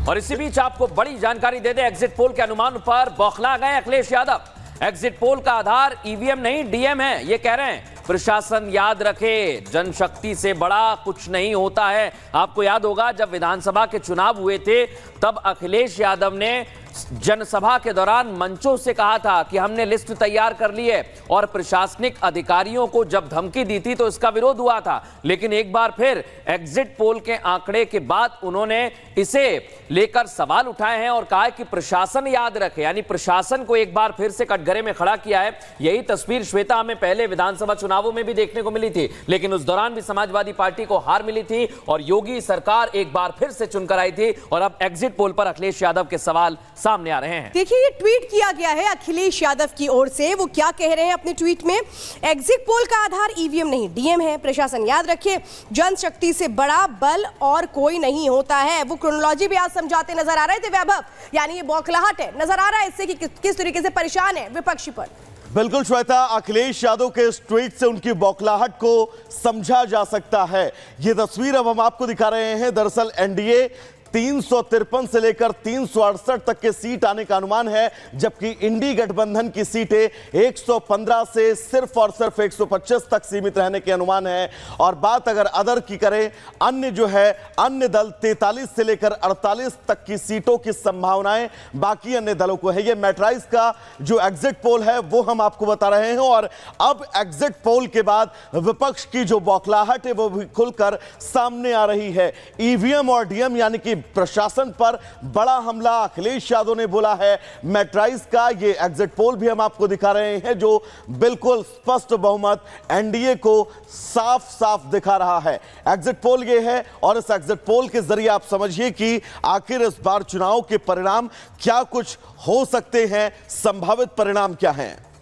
और इसी बीच आपको बड़ी जानकारी दे दे, एग्जिट पोल के अनुमान पर बौखला गए अखिलेश यादव। एग्जिट पोल का आधार ईवीएम नहीं डीएम है, ये कह रहे हैं। प्रशासन याद रखे, जनशक्ति से बड़ा कुछ नहीं होता है। आपको याद होगा जब विधानसभा के चुनाव हुए थे तब अखिलेश यादव ने जनसभा के दौरान मंचों से कहा था कि हमने लिस्ट तैयार कर ली है, और प्रशासनिक अधिकारियों को जब धमकी दी थी तो इसका विरोध हुआ था। लेकिन एक बार फिर एग्जिट पोल के आंकड़े के बाद उन्होंने इसे लेकर सवाल उठाए हैं और कहा है कि प्रशासन याद रखे, यानी प्रशासन को एक बार फिर से कटघरे में खड़ा किया है। यही तस्वीर श्वेता हमें पहले विधानसभा चुनावों में भी देखने को मिली थी, लेकिन उस दौरान भी समाजवादी पार्टी को हार मिली थी और योगी सरकार एक बार फिर से चुनकर आई थी। और अब एग्जिट पोल पर अखिलेश यादव के सवाल सामने आ रहे हैं। देखिए, ये ट्वीट किया गया है अखिलेश यादव की ओर से। वो क्या कह रहे हैं अपने ट्वीट में? एग्जिट पोल का आधार ईवीएम नहीं डीएम है, प्रशासन याद रखे, जनशक्ति से बड़ा बल और कोई नहीं होता है। वो क्रोनोलॉजी भी आज समझाते नजर आ रहे थे वैभव, यानी ये बौखलाहट है, नजर आ रहा है इससे कि किस तरीके से परेशान है विपक्षी पर। बिल्कुल श्वेता, अखिलेश यादव के इस ट्वीट से उनकी बौखलाहट को समझा जा सकता है। ये तस्वीर अब हम आपको दिखा रहे हैं। दरअसल एनडीए 353 से लेकर 368 तक के सीट आने का अनुमान है, जबकि इंडी गठबंधन की सीटें 115 से सिर्फ और सिर्फ 125 तक सीमित रहने के अनुमान है। और बात अगर अदर की करें, अन्य जो है अन्य दल 43 से लेकर 48 तक की सीटों की संभावनाएं बाकी अन्य दलों को है। ये मैट्राइज का जो एग्जिट पोल है वो हम आपको बता रहे हैं। और अब एग्जिट पोल के बाद विपक्ष की जो बौखलाहट है वो भी खुलकर सामने आ रही है। ईवीएम और डीएम यानी कि प्रशासन पर बड़ा हमला अखिलेश यादव ने बोला है। मैट्राइज का ये एग्जिट पोल भी हम आपको दिखा रहे हैं, जो बिल्कुल स्पष्ट बहुमत एनडीए को साफ साफ दिखा रहा है। एग्जिट पोल ये है, और इस एग्जिट पोल के जरिए आप समझिए कि आखिर इस बार चुनाव के परिणाम क्या कुछ हो सकते हैं, संभावित परिणाम क्या हैं।